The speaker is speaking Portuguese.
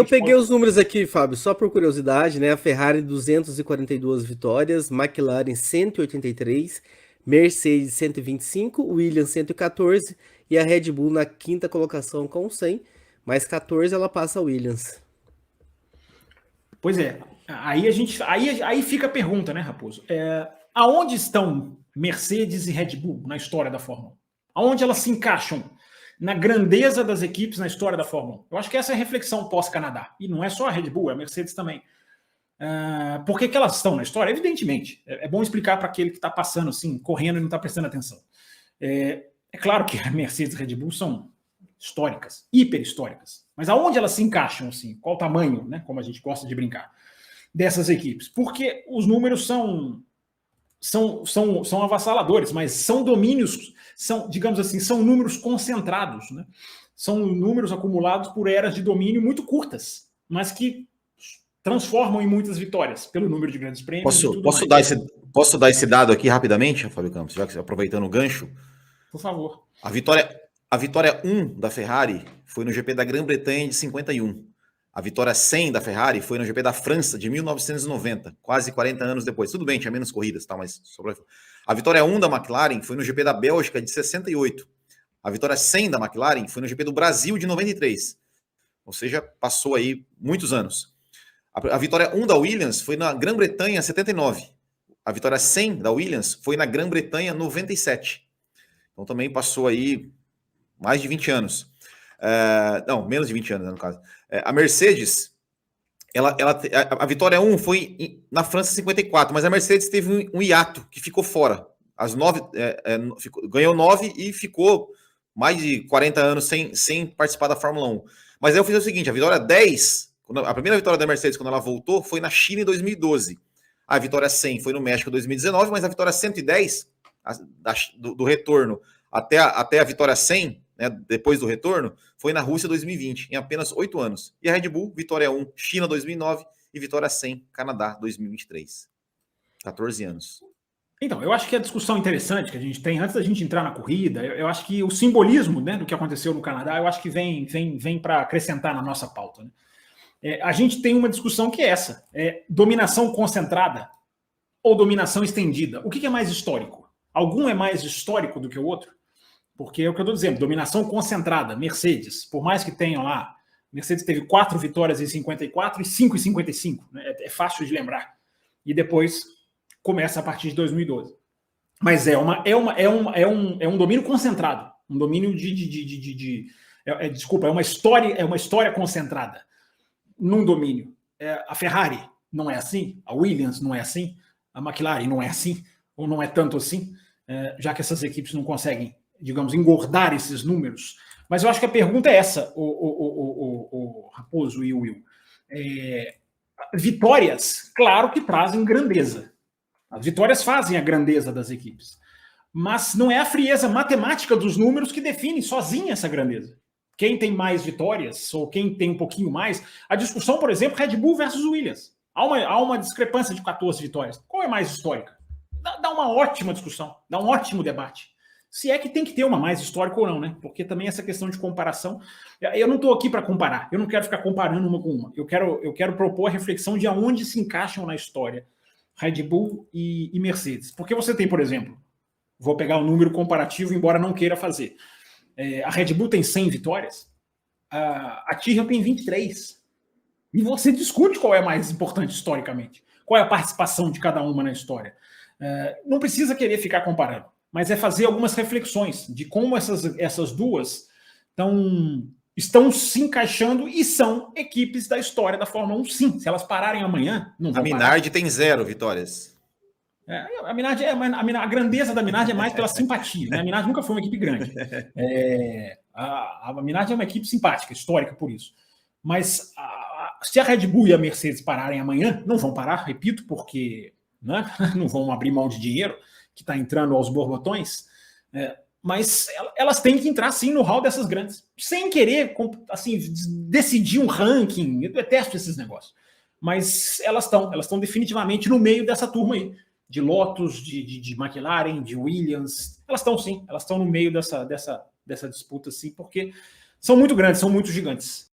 eu peguei os números aqui, Fábio, só por curiosidade, né? A Ferrari 242 vitórias, McLaren 183, Mercedes 125, Williams 114 e a Red Bull na quinta colocação com 100, mais 14 ela passa a Williams. Pois é, aí fica a pergunta, né, Raposo? Aonde estão Mercedes e Red Bull na história da Fórmula 1? Aonde elas se encaixam na grandeza das equipes na história da Fórmula 1? Eu acho que essa é a reflexão pós-Canadá. E não é só a Red Bull, é a Mercedes também. Por que elas estão na história? Evidentemente. É bom explicar para aquele que está passando assim, correndo e não está prestando atenção. É claro que a Mercedes e a Red Bull são históricas, hiper históricas. Mas aonde elas se encaixam, assim? Qual o tamanho, né? Como a gente gosta de brincar, dessas equipes? Porque os números são avassaladores, mas são domínios, digamos assim, são números concentrados, né? São números acumulados por eras de domínio muito curtas, mas que transformam em muitas vitórias pelo número de grandes prêmios. Posso dar esse dado aqui rapidamente, Fábio Campos, já que aproveitando o gancho? Por favor. A vitória 1 da Ferrari foi no GP da Grã-Bretanha de 51. A vitória 100 da Ferrari foi no GP da França de 1990, quase 40 anos depois. Tudo bem, tinha menos corridas, tá, mas a vitória 1 da McLaren foi no GP da Bélgica de 68. A vitória 100 da McLaren foi no GP do Brasil de 93. Ou seja, passou aí muitos anos. A vitória 1 da Williams foi na Grã-Bretanha 79. A vitória 100 da Williams foi na Grã-Bretanha 97. Então também passou aí mais de 20 anos. Não, menos de 20 anos, no caso. A Mercedes, a vitória 1 foi na França 54, mas a Mercedes teve um hiato que ficou fora. Ganhou 9 e ficou mais de 40 anos sem participar da Fórmula 1. Mas aí eu fiz o seguinte, a vitória 10, a primeira vitória da Mercedes quando ela voltou foi na China em 2012. A vitória 100 foi no México em 2019, mas a vitória 110, do retorno até a vitória 100, né, depois do retorno, foi na Rússia 2020, em apenas 8 anos. E a Red Bull, vitória 1, China 2009 e vitória 100, Canadá 2023. 14 anos. Então, eu acho que a discussão interessante que a gente tem, antes da gente entrar na corrida, eu acho que o simbolismo, né, do que aconteceu no Canadá, eu acho que vem para acrescentar na nossa pauta. Né? A gente tem uma discussão que é essa, dominação concentrada ou dominação estendida. O que é mais histórico? Algum é mais histórico do que o outro? Porque é o que eu estou dizendo, dominação concentrada, Mercedes, por mais que tenham lá, Mercedes teve 4 vitórias em 54 e 5 em 55, né? É fácil de lembrar. E depois começa a partir de 2012. Mas é um domínio concentrado, um domínio desculpa, é uma história concentrada num domínio. A Ferrari não é assim, a Williams não é assim, a McLaren não é assim, ou não é tanto assim, já que essas equipes não conseguem, digamos, engordar esses números. Mas eu acho que a pergunta é essa, o Raposo e o Will. Vitórias, claro que trazem grandeza. As vitórias fazem a grandeza das equipes. Mas não é a frieza matemática dos números que define sozinha essa grandeza. Quem tem mais vitórias, ou quem tem um pouquinho mais. A discussão, por exemplo, Red Bull versus Williams. Há uma discrepância de 14 vitórias. Qual é mais histórica? Dá uma ótima discussão, dá um ótimo debate. Se é que tem que ter uma mais histórica ou não, né? Porque também essa questão de comparação... Eu não estou aqui para comparar, eu não quero ficar comparando uma com uma. Eu quero propor a reflexão de aonde se encaixam na história Red Bull e Mercedes. Porque você tem, por exemplo, vou pegar um número comparativo, embora não queira fazer. A Red Bull tem 100 vitórias, a Tyrrell tem 23. E você discute qual é mais importante historicamente. Qual é a participação de cada uma na história. Não precisa querer ficar comparando, mas é fazer algumas reflexões de como essas duas estão se encaixando e são equipes da história da Fórmula 1, sim. Se elas pararem amanhã, não vão parar. A Minardi tem 0 vitórias. A grandeza da Minardi é mais pela simpatia. Né? A Minardi nunca foi uma equipe grande. A Minardi é uma equipe simpática, histórica por isso. Mas se a Red Bull e a Mercedes pararem amanhã, não vão parar, repito, porque né, não vão abrir mão de dinheiro que está entrando aos borbotões. Mas elas têm que entrar, sim, no hall dessas grandes. Sem querer, assim, decidir um ranking. Eu detesto esses negócios. Mas elas estão definitivamente no meio dessa turma aí. De Lotus, de McLaren, de Williams. Elas estão, sim. Elas estão no meio dessa disputa, sim, porque são muito grandes, são muito gigantes.